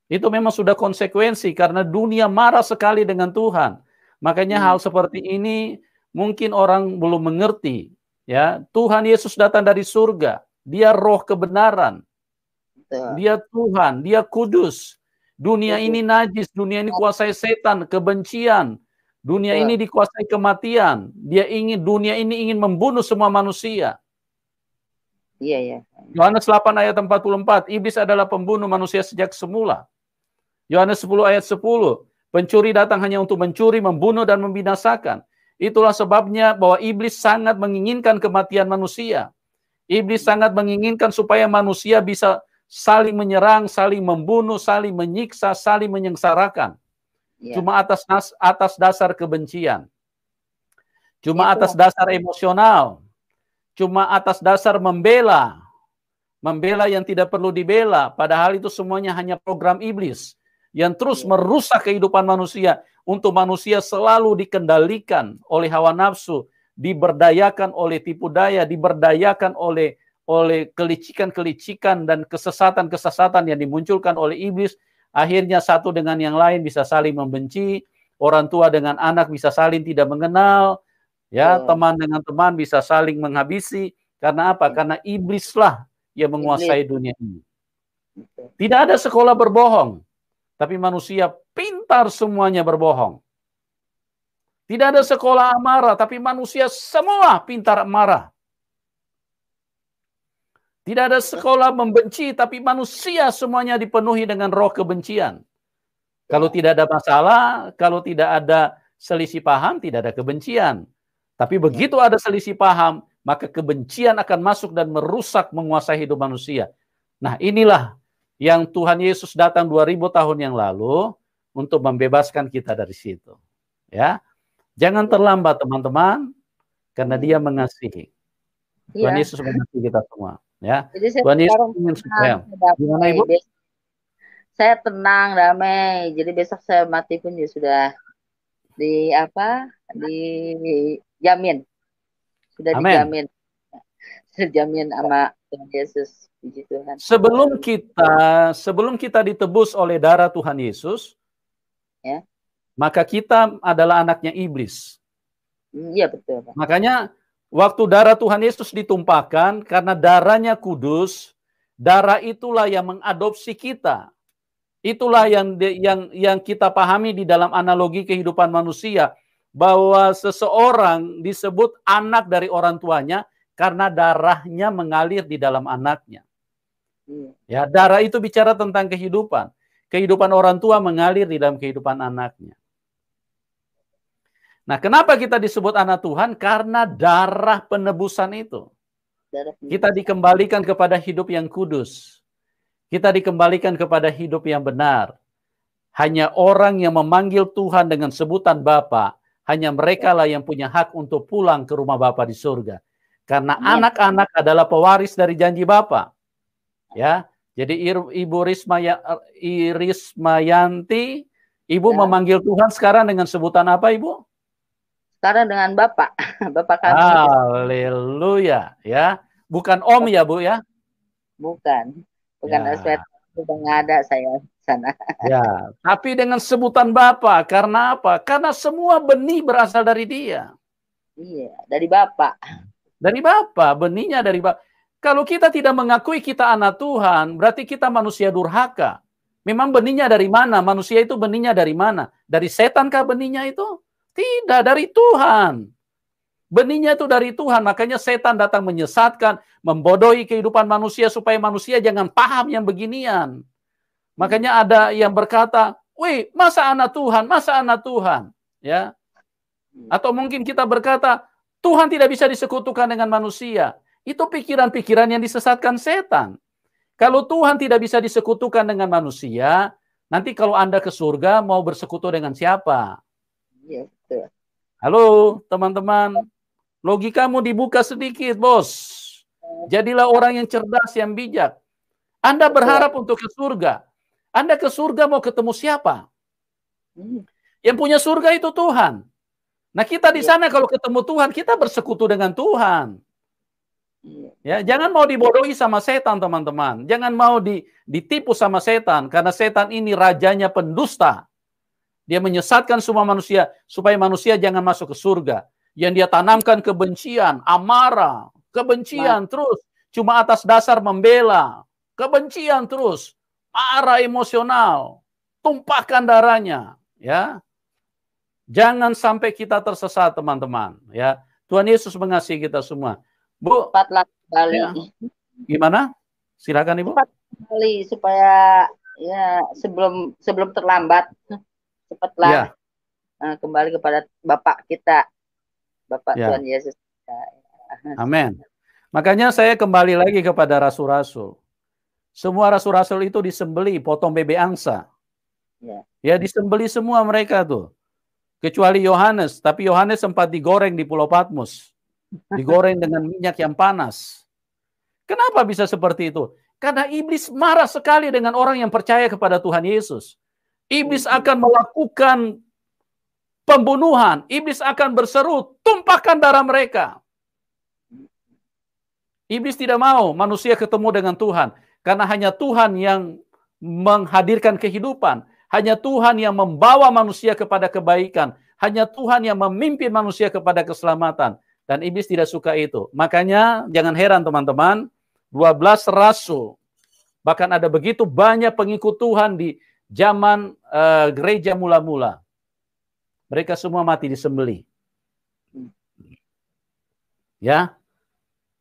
Itu memang sudah konsekuensi karena dunia marah sekali dengan Tuhan. Makanya hal seperti ini mungkin orang belum mengerti. Ya, Tuhan Yesus datang dari surga. Dia roh kebenaran. Dia Tuhan, dia kudus. Dunia ini najis, dunia ini kuasai setan, kebencian. Dunia ini dikuasai kematian. Dunia ini ingin membunuh semua manusia. Iya, ya. Yohanes 8 ayat 44, iblis adalah pembunuh manusia sejak semula. Yohanes 10 ayat 10, pencuri datang hanya untuk mencuri, membunuh, dan membinasakan. Itulah sebabnya bahwa iblis sangat menginginkan kematian manusia. Iblis sangat menginginkan supaya manusia bisa saling menyerang, saling membunuh, saling menyiksa, saling menyengsarakan. Cuma atas dasar kebencian. Cuma atas dasar emosional. Cuma atas dasar membela. Membela yang tidak perlu dibela. Padahal itu semuanya hanya program iblis yang terus merusak kehidupan manusia. Untuk manusia selalu dikendalikan oleh hawa nafsu, diberdayakan oleh tipu daya, diberdayakan oleh kelicikan-kelicikan dan kesesatan-kesesatan yang dimunculkan oleh iblis. Akhirnya satu dengan yang lain bisa saling membenci, orang tua dengan anak bisa saling tidak mengenal, ya, teman dengan teman bisa saling menghabisi. Karena apa? Karena iblislah yang menguasai dunia ini. Tidak ada sekolah berbohong, tapi manusia pintar semuanya berbohong. Tidak ada sekolah amarah, tapi manusia semua pintar marah. Tidak ada sekolah membenci, tapi manusia semuanya dipenuhi dengan roh kebencian. Kalau tidak ada masalah, kalau tidak ada selisih paham, tidak ada kebencian. Tapi begitu ada selisih paham, maka kebencian akan masuk dan merusak, menguasai hidup manusia. Nah, inilah yang Tuhan Yesus datang 2000 tahun yang lalu untuk membebaskan kita dari situ. Ya, jangan terlambat teman-teman, karena Dia mengasihi. Tuhan Yesus mengasihi kita semua. Ya, Tuhan Yesus ingin supaya. Gimana Ibu? Saya tenang, damai. Jadi besok saya mati pun ya sudah dijamin. Sudah dijamin. Terjamin sama Tuhan Yesus. Puji Tuhan. Sebelum kita ditebus oleh darah Tuhan Yesus, ya, maka kita adalah anaknya iblis. Iya, betul, Pak. Makanya waktu darah Tuhan Yesus ditumpahkan, karena darahnya kudus, darah itulah yang mengadopsi kita. Itulah yang kita pahami di dalam analogi kehidupan manusia, bahwa seseorang disebut anak dari orang tuanya karena darahnya mengalir di dalam anaknya. Ya, darah itu bicara tentang kehidupan. Kehidupan orang tua mengalir di dalam kehidupan anaknya. Nah, kenapa kita disebut anak Tuhan? Karena darah penebusan itu. Kita dikembalikan kepada hidup yang kudus. Kita dikembalikan kepada hidup yang benar. Hanya orang yang memanggil Tuhan dengan sebutan Bapa, hanya mereka lah yang punya hak untuk pulang ke rumah Bapa di surga. Karena anak-anak adalah pewaris dari janji Bapa. Ya, jadi Ibu Rismayanti, Ibu memanggil Tuhan sekarang dengan sebutan apa, Ibu? Sekarang dengan Bapak, Bapak kami. Haleluya, ya. Bukan Om ya, Bu ya? Bukan aspek sudah nggak ada saya sana. Ya, tapi dengan sebutan Bapak. Karena apa? Karena semua benih berasal dari Dia. Iya, dari Bapak. Dari Bapak, benihnya dari Bapak. Kalau kita tidak mengakui kita anak Tuhan, berarti kita manusia durhaka. Memang benihnya dari mana? Manusia itu benihnya dari mana? Dari setankah benihnya itu? Tidak, dari Tuhan. Benihnya itu dari Tuhan. Makanya setan datang menyesatkan, membodohi kehidupan manusia supaya manusia jangan paham yang beginian. Makanya ada yang berkata, wih, masa anak Tuhan, masa anak Tuhan, ya. Atau mungkin kita berkata, Tuhan tidak bisa disekutukan dengan manusia. Itu pikiran-pikiran yang disesatkan setan. Kalau Tuhan tidak bisa disekutukan dengan manusia, nanti kalau Anda ke surga mau bersekutu dengan siapa? Iya, betul. Halo, teman-teman. Logikamu dibuka sedikit, bos. Jadilah orang yang cerdas, yang bijak. Anda berharap untuk ke surga. Anda ke surga mau ketemu siapa? Yang punya surga itu Tuhan. Nah, kita di sana kalau ketemu Tuhan, kita bersekutu dengan Tuhan. Ya, jangan mau dibodohi sama setan, teman-teman. Jangan mau ditipu sama setan, karena setan ini rajanya pendusta. Dia menyesatkan semua manusia supaya manusia jangan masuk ke surga. Yang dia tanamkan kebencian, amarah, kebencian terus cuma atas dasar membela, kebencian terus, marah emosional, tumpahkan darahnya, ya. Jangan sampai kita tersesat, teman-teman, ya. Tuhan Yesus mengasihi kita semua. Bu, cepatlah kembali. Ya. Gimana? Silakan Ibu. Cepat kembali supaya ya sebelum terlambat. Cepatlah kembali kepada Bapak kita, Bapak Tuhan Yesus. Amin. Makanya saya kembali lagi kepada rasul-rasul. Semua rasul-rasul itu disembeli, potong bebek angsa. Ya, disembeli semua mereka tuh. Kecuali Yohanes, tapi Yohanes sempat digoreng di Pulau Patmos. Digoreng dengan minyak yang panas. Kenapa bisa seperti itu? Karena iblis marah sekali dengan orang yang percaya kepada Tuhan Yesus. Iblis akan melakukan pembunuhan. Iblis akan berseru, tumpahkan darah mereka. Iblis tidak mau manusia ketemu dengan Tuhan. Karena hanya Tuhan yang menghadirkan kehidupan. Hanya Tuhan yang membawa manusia kepada kebaikan. Hanya Tuhan yang memimpin manusia kepada keselamatan. Dan iblis tidak suka itu. Makanya jangan heran teman-teman, 12 rasul. Bahkan ada begitu banyak pengikut Tuhan di zaman gereja mula-mula. Mereka semua mati disembelih. Ya,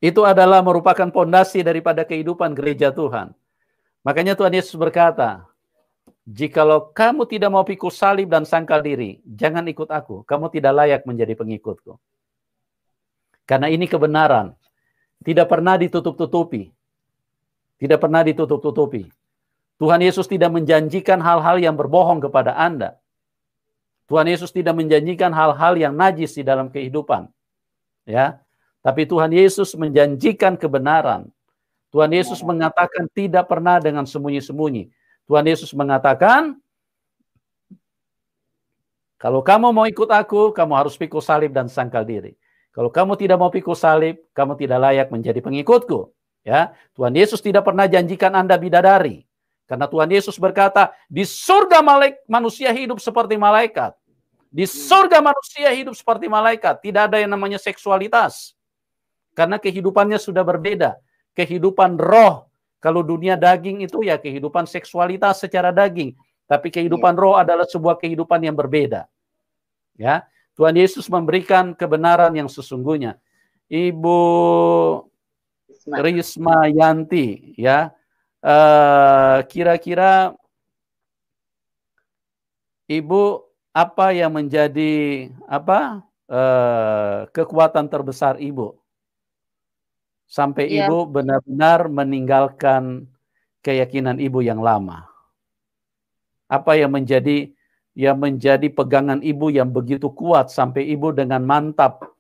itu adalah merupakan pondasi daripada kehidupan gereja Tuhan. Makanya Tuhan Yesus berkata, jikalau kamu tidak mau pikul salib dan sangkal diri, jangan ikut aku. Kamu tidak layak menjadi pengikutku. Karena ini kebenaran. Tidak pernah ditutup-tutupi. Tidak pernah ditutup-tutupi. Tuhan Yesus tidak menjanjikan hal-hal yang berbohong kepada Anda. Tuhan Yesus tidak menjanjikan hal-hal yang najis di dalam kehidupan. Ya, tapi Tuhan Yesus menjanjikan kebenaran. Tuhan Yesus mengatakan tidak pernah dengan sembunyi-sembunyi. Tuhan Yesus mengatakan, kalau kamu mau ikut aku, kamu harus pikul salib dan sangkal diri. Kalau kamu tidak mau pikul salib, kamu tidak layak menjadi pengikutku. Ya, Tuhan Yesus tidak pernah janjikan Anda bidadari. Karena Tuhan Yesus berkata, di surga manusia hidup seperti malaikat. Di surga manusia hidup seperti malaikat. Tidak ada yang namanya seksualitas. Karena kehidupannya sudah berbeda. Kehidupan roh. Kalau dunia daging itu ya kehidupan seksualitas secara daging. Tapi kehidupan roh adalah sebuah kehidupan yang berbeda. Ya, Tuhan Yesus memberikan kebenaran yang sesungguhnya. Ibu Risma Yanti, ya, kira-kira Ibu apa yang menjadi kekuatan terbesar Ibu sampai Ibu benar-benar meninggalkan keyakinan Ibu yang lama? Apa yang menjadi pegangan Ibu yang begitu kuat sampai Ibu dengan mantap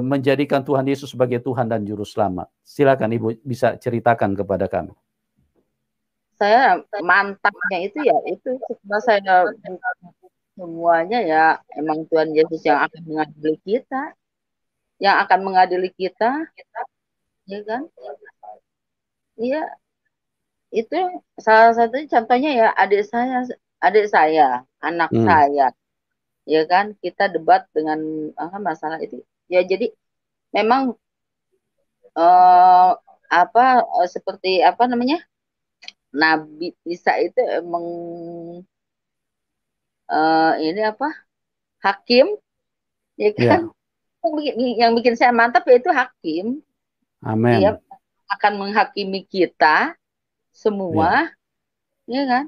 menjadikan Tuhan Yesus sebagai Tuhan dan Juru Selamat? Silakan Ibu bisa ceritakan kepada kami. Saya mantapnya itu ya, itu setelah saya semuanya ya, emang Tuhan Yesus yang akan mengadili kita. Yang akan mengadili kita, ya kan? Iya, itu salah satu contohnya ya adik saya, anak saya, ya kan? Kita debat dengan masalah itu. Ya jadi memang seperti apa namanya, Nabi Isa itu emang ini apa, hakim, ya kan? Yang bikin saya mantap yaitu hakim. Amin. Dia akan menghakimi kita semua, ya kan?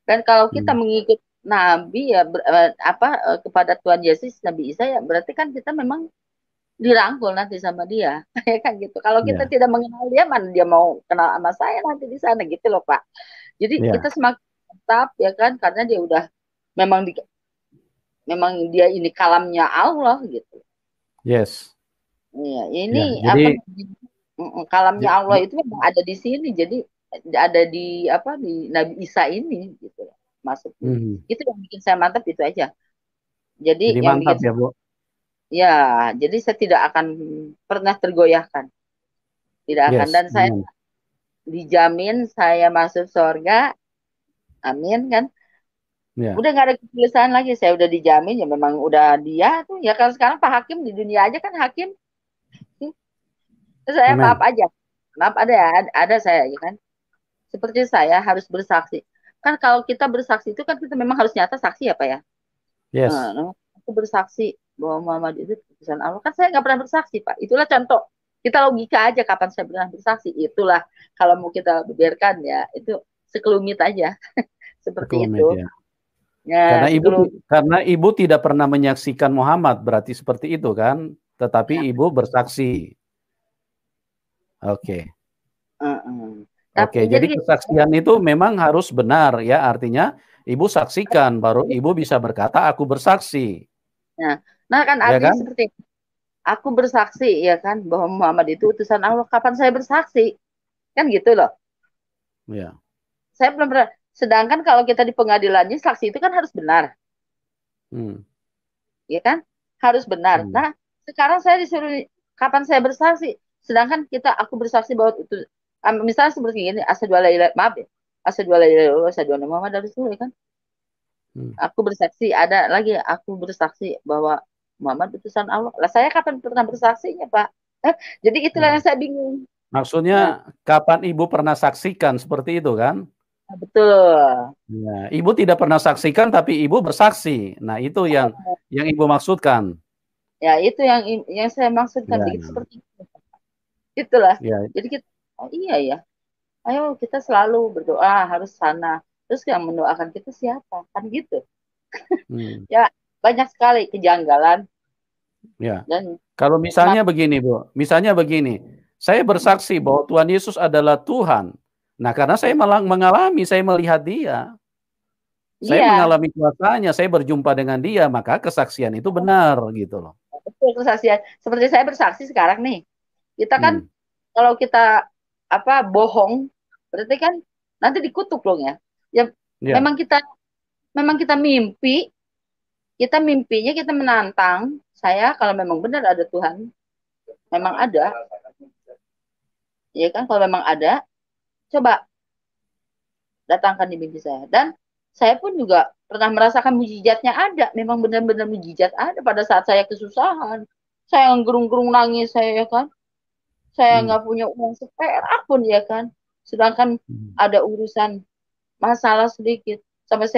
Dan kalau kita Hmm. mengikut Nabi ya kepada Tuhan Yesus, Nabi Isa ya berarti kan kita memang dirangkul nanti sama dia, ya kan gitu. Kalau kita Ya, tidak mengenal dia, mana dia mau kenal sama saya nanti di sana gitu loh Pak. Jadi kita ya, semakin tetap ya kan, karena dia udah memang memang dia ini kalamnya Allah gitu. yes, Iya, ini ya. apa Jadi, kalamnya j- Allah itu memang ada di sini. Jadi ada di di Nabi Isa ini gitu maksudnya. mhm. Itu yang bikin saya mantap itu aja. Jadi Jadi yang mantap bikin ya, Bu. ya, jadi saya tidak akan pernah tergoyahkan, tidak akan, Yes, dan saya amen. dijamin saya masuk surga, amin kan. Ya, Udah nggak ada kegelisahan lagi, saya udah dijamin ya, memang udah dia tuh ya. Kalau sekarang Pak Hakim di dunia aja kan hakim. Terus saya maaf amen. aja, maaf ada ya, ada saya ya kan. Seperti saya harus bersaksi. Kan kalau kita bersaksi itu kan kita memang harus nyata saksi ya Pak ya. Yes, Nah, aku bersaksi bahwa Muhammad itu putusan Allah. Kan saya nggak pernah bersaksi Pak. Itulah contoh. Kita logika aja kapan saya pernah bersaksi. Itulah kalau mau kita biarkan ya, itu sekelumit aja. Seperti sekelumit itu. ya. Ya, sekelumit. Karena ibu tidak pernah menyaksikan Muhammad, berarti seperti itu kan? Tetapi Ya. ibu bersaksi. Oke. Tapi Oke, jadi jadi kesaksian itu memang harus benar ya, artinya ibu saksikan baru ibu bisa berkata aku bersaksi, nah, nah kan ya artinya kan? seperti aku bersaksi ya kan bahwa Muhammad itu utusan Allah. Kapan saya bersaksi? Kan gitu loh. Ya. Saya belum pernah. Sedangkan kalau kita di pengadilannya saksi itu kan harus benar, Hmm. ya kan? Harus benar. Hmm. Nah, sekarang saya disuruh kapan saya bersaksi? Sedangkan aku bersaksi bahwa itu misalnya seperti ini, asyhadu alla ilaha maaf ya. Asyhadu alla ilaha illallah, asyhadu anna Muhammadar Rasulullah ya kan? Hmm. Aku bersaksi, ada lagi aku bersaksi bahwa Muhammad utusan Allah. Lah saya kapan pernah bersaksinya, Pak? Jadi itulah Hmm. yang saya bingung. Nah, Maksudnya kapan ibu pernah saksikan seperti itu kan? betul. Ya, ibu tidak pernah saksikan tapi ibu bersaksi. Nah, itu yang ibu maksudkan. Ya, itu yang saya maksudkan Ya, begitu seperti itu. Itulah. ya. Jadi kita, oh iya ya. Ayo kita selalu berdoa harus sana. Terus yang mendoakan kita siapa? Kan gitu. Hmm. Ya, banyak sekali kejanggalan Ya. dan Kalau semakin misalnya begini, Bu. Misalnya begini, saya bersaksi bahwa Tuhan Yesus adalah Tuhan. Nah, karena saya malah mengalami, saya melihat Dia, saya iya, mengalami kuasanya, saya berjumpa dengan Dia, maka kesaksian itu benar gitu loh. betul kesaksian. Seperti saya bersaksi sekarang nih. Kita kan Hmm. kalau kita bohong, berarti kan nanti dikutuk loh ya. Ya Ya, memang kita mimpi, kita mimpinya kita menantang. Saya kalau memang benar ada Tuhan, memang ada, ya kan? Kalau memang ada, coba datangkan di mimpi saya. Dan saya pun juga pernah merasakan mujizatnya ada. Memang benar-benar mujizat ada pada saat saya kesusahan. Saya gerung-gerung nangis saya ya kan. Saya hmm. nggak punya uang seperak pun ya kan. Sedangkan Hmm. ada urusan masalah sedikit. Sampai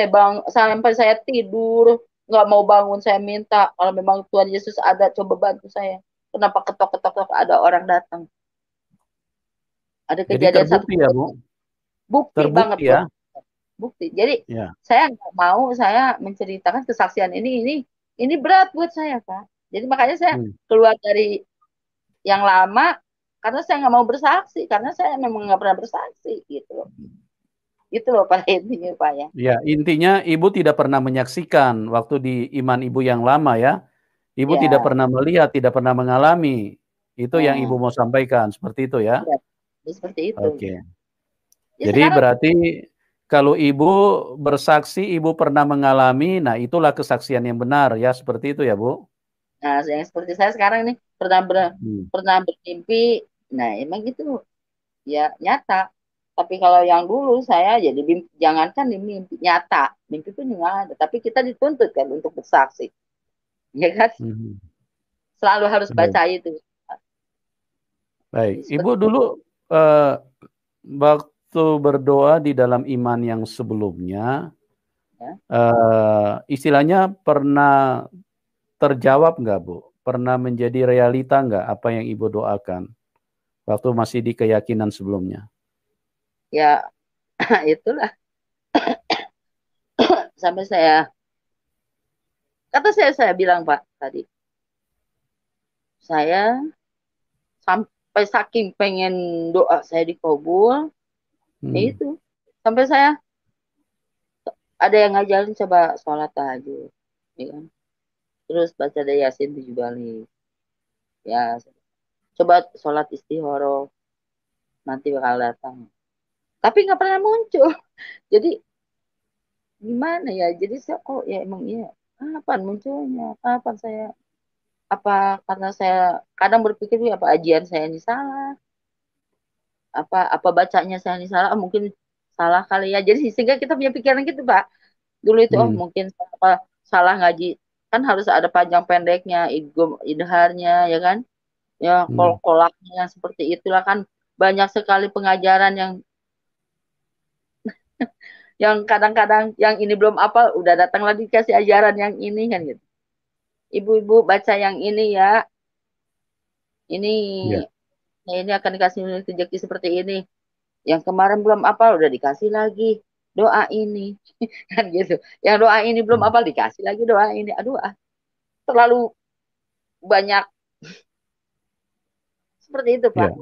saya tidur nggak mau bangun, saya minta kalau memang Tuhan Yesus ada coba bantu saya. Kenapa ketok-ketok ada orang datang? Ada Jadi kejadian satu terbukti ya, Bu? bukti banget Terbukti buat ya? bukti. Jadi Ya. saya nggak mau saya menceritakan kesaksian ini berat buat saya Kak. Jadi makanya saya Hmm. keluar dari yang lama karena saya nggak mau bersaksi karena saya memang nggak pernah bersaksi gitu loh. Gitu loh Pak intinya Pak ya. Ya, intinya ibu tidak pernah menyaksikan waktu di iman ibu yang lama ya. Ibu tidak Ya, pernah melihat, tidak pernah mengalami. Itu yang ibu nah, mau sampaikan, seperti itu ya? ya, seperti itu. Oke. Ya Jadi sekarang, berarti kalau ibu bersaksi, ibu pernah mengalami, nah itulah kesaksian yang benar ya, seperti itu ya, Bu? nah yang seperti saya sekarang nih Hmm. pernah bermimpi, nah emang gitu ya nyata. Tapi kalau yang dulu saya jadi jangankan di mimpi nyata, mimpi pun nggak ada. Tapi kita dituntut kan untuk bersaksi, ya kan? Mhm. Selalu harus Baik, baca itu. baik. Jadi Ibu seperti dulu eh, waktu berdoa di dalam iman yang sebelumnya, ya. istilahnya pernah terjawab nggak, Bu? Pernah menjadi realita nggak apa yang Ibu doakan waktu masih di keyakinan sebelumnya? Ya itulah sampai saya bilang Pak tadi, saya sampai saking pengen doa saya dikabul, itu sampai saya ada yang ngajarin coba sholat tahajud, ya kan? Terus baca dari Yasin 7 kali, ya coba sholat istihoroh, nanti bakal datang. Tapi nggak pernah muncul. Jadi gimana ya? Jadi saya kok ya emang iya. Kapan munculnya? Kapan saya? Apa karena saya kadang berpikir ya apa ajian saya ini salah? Apa bacanya saya ini salah? Mungkin salah kali ya. Jadi sehingga kita punya pikiran gitu Pak. Dulu itu mungkin apa salah ngaji, kan harus ada panjang pendeknya, idharnya ya kan? Ya kolaknya seperti itulah kan, banyak sekali pengajaran yang kadang-kadang yang ini belum apa udah datang lagi kasih ajaran yang ini kan gitu. Ibu-ibu baca yang ini ya. Ini ini akan dikasih rezeki seperti ini. Yang kemarin belum apa udah dikasih lagi doa ini kan gitu. Yang doa ini belum apa dikasih lagi doa ini. Aduh, terlalu banyak seperti itu Pak.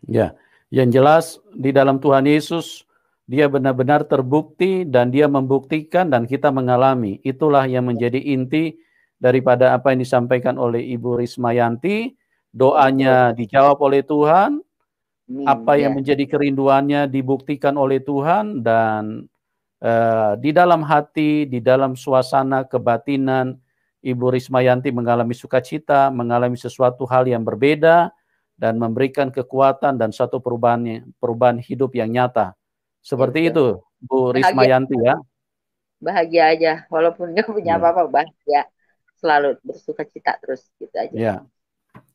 Ya, yang jelas di dalam Tuhan Yesus dia benar-benar terbukti dan dia membuktikan dan kita mengalami. Itulah yang menjadi inti daripada apa yang disampaikan oleh Ibu Rismayanti. Doanya dijawab oleh Tuhan, apa yang menjadi kerinduannya dibuktikan oleh Tuhan, dan di dalam hati, di dalam suasana kebatinan, Ibu Rismayanti mengalami sukacita, mengalami sesuatu hal yang berbeda, dan memberikan kekuatan dan satu perubahan hidup yang nyata. Seperti itu, Bu Rismayanti ya. Bahagia aja, walaupun nggak punya apa-apa, bahagia. Selalu bersukacita terus, gitu aja. Ya.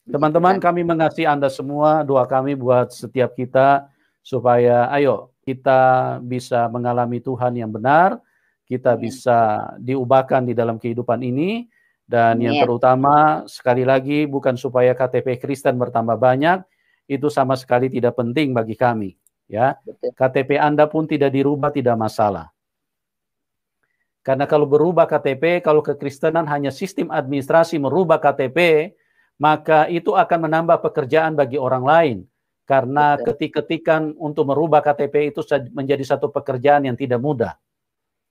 Teman-teman, kami mengasihi Anda semua. Doa kami buat setiap kita supaya ayo kita bisa mengalami Tuhan yang benar, kita bisa diubahkan di dalam kehidupan ini, dan yang terutama sekali lagi bukan supaya KTP Kristen bertambah banyak, itu sama sekali tidak penting bagi kami, ya. KTP Anda pun tidak dirubah tidak masalah. Karena kalau berubah KTP, kalau kekristenan hanya sistem administrasi merubah KTP, maka itu akan menambah pekerjaan bagi orang lain. Karena ketik-ketikan untuk merubah KTP itu menjadi satu pekerjaan yang tidak mudah.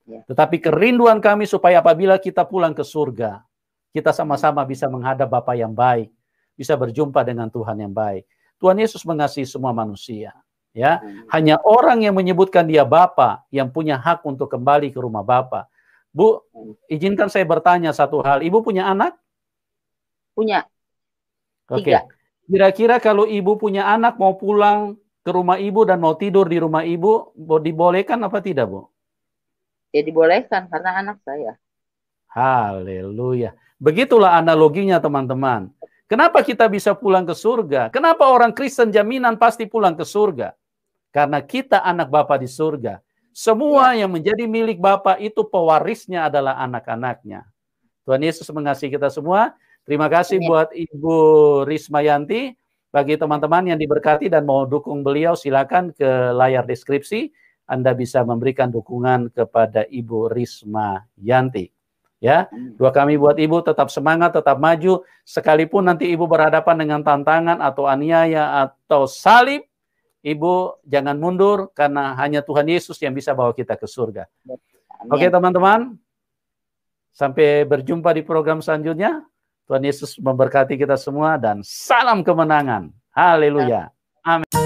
Tetapi kerinduan kami supaya apabila kita pulang ke surga, kita sama-sama bisa menghadap Bapa yang baik, bisa berjumpa dengan Tuhan yang baik. Tuhan Yesus mengasihi semua manusia. Ya, hanya orang yang menyebutkan dia Bapa yang punya hak untuk kembali ke rumah Bapa. Bu, izinkan saya bertanya satu hal. Ibu punya anak? Punya. Oke. Kira-kira kalau ibu punya anak mau pulang ke rumah ibu dan mau tidur di rumah ibu, dibolehkan apa tidak, Bu? Ya dibolehkan karena anak saya. Haleluya. Begitulah analoginya, teman-teman. Kenapa kita bisa pulang ke surga? Kenapa orang Kristen jaminan pasti pulang ke surga? Karena kita anak Bapa di surga. Semua yang menjadi milik Bapa itu pewarisnya adalah anak-anaknya. Tuhan Yesus mengasihi kita semua. Terima kasih buat Ibu Rismayanti. Bagi teman-teman yang diberkati dan mau dukung beliau, silakan ke layar deskripsi. Anda bisa memberikan dukungan kepada Ibu Rismayanti. Ya, doa kami buat Ibu tetap semangat, tetap maju. Sekalipun nanti Ibu berhadapan dengan tantangan atau aniaya atau salib, Ibu jangan mundur karena hanya Tuhan Yesus yang bisa bawa kita ke surga. Oke, teman-teman. Sampai berjumpa di program selanjutnya. Tuhan Yesus memberkati kita semua dan salam kemenangan. Haleluya. Amin.